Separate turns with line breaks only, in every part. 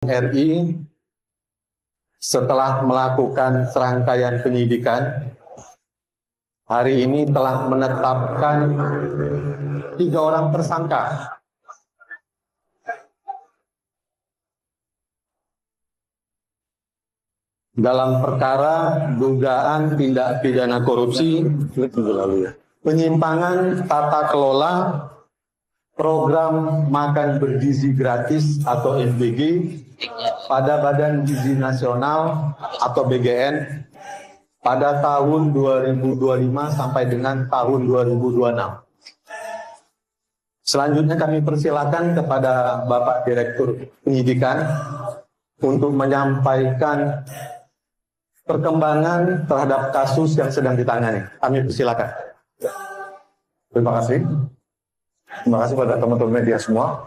RI setelah melakukan serangkaian penyidikan, hari ini telah menetapkan 3 orang tersangka dalam perkara dugaan tindak pidana korupsi, penyimpangan tata kelola program makan bergizi gratis atau MBG pada Badan Gizi Nasional atau BGN pada tahun 2025 sampai dengan tahun 2026. Selanjutnya kami persilakan kepada Bapak Direktur Penyidikan untuk menyampaikan perkembangan terhadap kasus yang sedang ditangani. Kami persilakan.
Terima kasih. Terima kasih pada teman-teman media semua,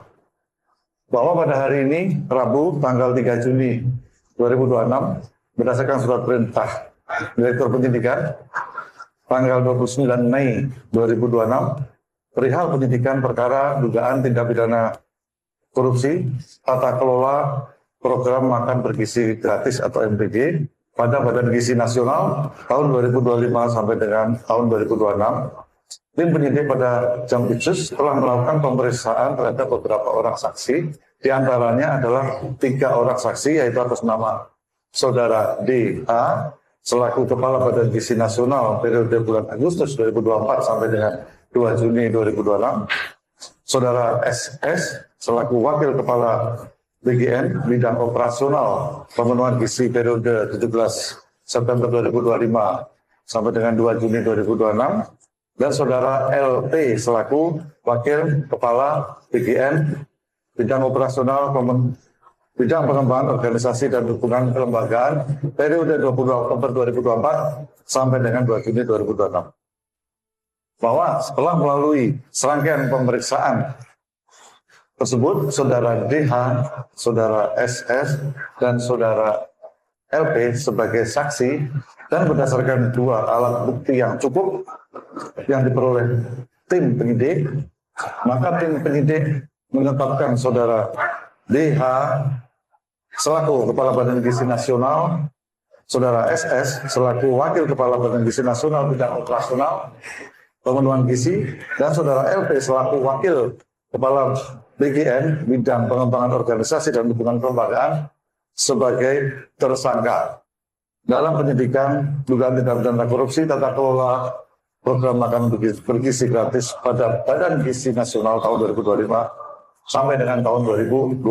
bahwa pada hari ini, Rabu, tanggal 3 Juni 2026, berdasarkan surat perintah Direktur Penyidikan, tanggal 29 Mei 2026, perihal penyidikan perkara dugaan tindak pidana korupsi, tata kelola program makan bergizi gratis atau MBG pada Badan Gizi Nasional tahun 2025 sampai dengan tahun 2026. Tim penyidik pada Jampitsus telah melakukan pemeriksaan terhadap beberapa orang saksi, diantaranya adalah 3 orang saksi, yaitu atas nama Saudara DH selaku Kepala Badan Gizi Nasional periode bulan Agustus 2024 sampai dengan 2 Juni 2026, Saudara SS selaku Wakil Kepala BGN Bidang Operasional Pemenuhan Gizi periode 17 September 2025 sampai dengan 2 Juni 2026, dan Saudara LT selaku Wakil Kepala BGN Bidang Operasional Bidang Pengembangan Organisasi dan Dukungan Kelembagaan periode 20 Oktober 2024 sampai dengan 2 Juni 2026. Bahwa setelah melalui serangkaian pemeriksaan tersebut, Saudara DH, Saudara SS, dan Saudara LP sebagai saksi, dan berdasarkan 2 alat bukti yang cukup yang diperoleh tim penyidik, maka tim penyidik menetapkan Saudara DH selaku Kepala Badan Gizi Nasional, Saudara SS selaku Wakil Kepala Badan Gizi Nasional Bidang Operasional Pemenuhan Gizi, dan Saudara LP selaku Wakil Kepala BGN Bidang Pengembangan Organisasi dan Dukungan Kelembagaan sebagai tersangka dalam penyidikan dugaan tindak pidana korupsi tata kelola program makan bergizi gratis pada Badan Gizi Nasional tahun 2025 sampai dengan tahun 2026.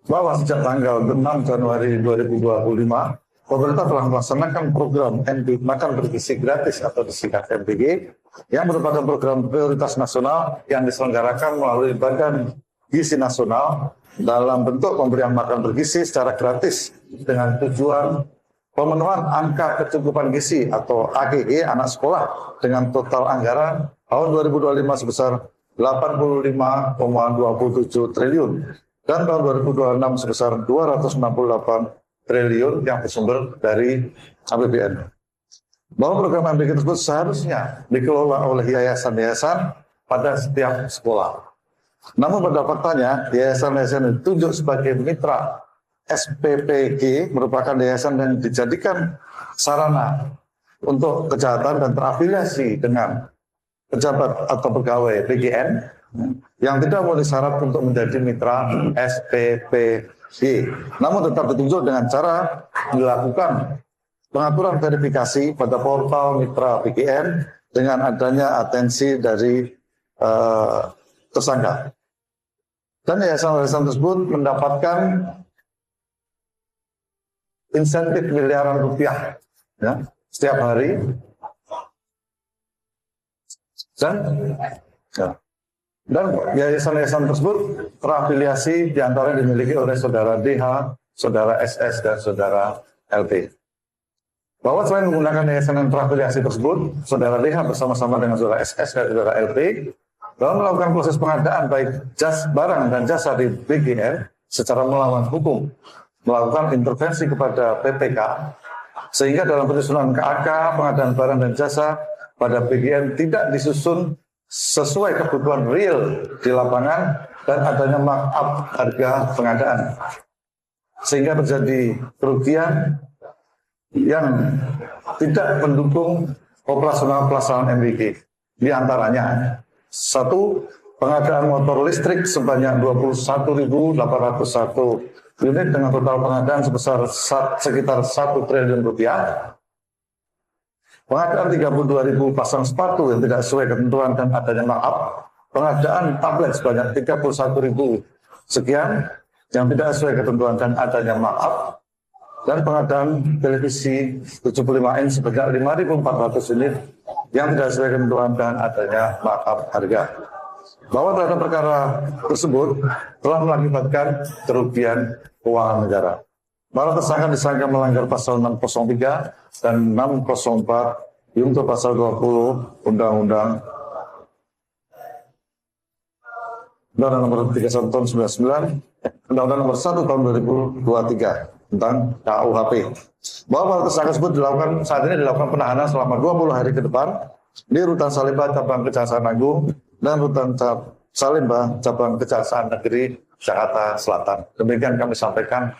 Bahwa sejak tanggal 6 Januari 2025, pemerintah telah melaksanakan program makan bergizi gratis atau disingkat MBG yang merupakan program prioritas nasional yang diselenggarakan melalui Badan Gizi Nasional dalam bentuk pemberian makan bergizi secara gratis dengan tujuan pemenuhan angka kecukupan gizi atau AGG anak sekolah dengan total anggaran tahun 2025 sebesar 85,27 triliun dan tahun 2026 sebesar 268 triliun yang bersumber dari APBN. Bahwa program MBG tersebut seharusnya dikelola oleh yayasan-yayasan pada setiap sekolah. Namun pada faktanya, yayasan-yayasan yang ditunjuk sebagai mitra SPPG merupakan yayasan yang dijadikan sarana untuk kejahatan dan terafiliasi dengan pejabat atau pegawai BGN yang tidak memenuhi syarat untuk menjadi mitra SPPG. Namun tetap ditunjuk dengan cara dilakukan pengaturan verifikasi pada portal mitra BGN dengan adanya atensi dari tersangka. Dan yayasan-yayasan tersebut mendapatkan insentif miliaran rupiah ya, setiap hari. Dan yayasan-yayasan tersebut terafiliasi diantara dimiliki oleh Saudara DH, Saudara SS, dan Saudara LP. Bahwa selain menggunakan yayasan yang terafiliasi tersebut, Saudara DH bersama-sama dengan Saudara SS dan Saudara LP dalam melakukan proses pengadaan baik barang dan jasa di BGN secara melawan hukum, melakukan intervensi kepada PPK, sehingga dalam penyusunan KAK pengadaan barang dan jasa pada BGN tidak disusun sesuai kebutuhan real di lapangan dan adanya markup harga pengadaan, sehingga terjadi kerugian yang tidak mendukung operasional pelaksanaan MBG. Di antaranya, satu, pengadaan motor listrik sebanyak 21.801 unit dengan total pengadaan sebesar sekitar 1 triliun rupiah. Pengadaan 32.000 pasang sepatu yang tidak sesuai ketentuan dan adanya markup. Pengadaan tablet sebanyak 31.000 sekian yang tidak sesuai ketentuan dan adanya markup. Dan pengadaan televisi 75 inch sebanyak 5.400 unit yang tidak sesuai ketentuan dan adanya markup harga. Bahwa terhadap perkara tersebut telah mengakibatkan kerugian keuangan negara. Para tersangka disangka melanggar pasal 603 dan 604 yaitu pasal 20 Undang-Undang Nomor 31 Tahun 99, Undang-Undang Nomor 1 Tahun 2023 tentang KUHP. Bahwa para tersangka tersebut saat ini dilakukan penahanan selama 20 hari ke depan di Rutan Salemba Cabang Kejaksaan Agung dan Rutan Salemba Cabang Kejaksaan Negeri Jakarta Selatan. Demikian kami sampaikan.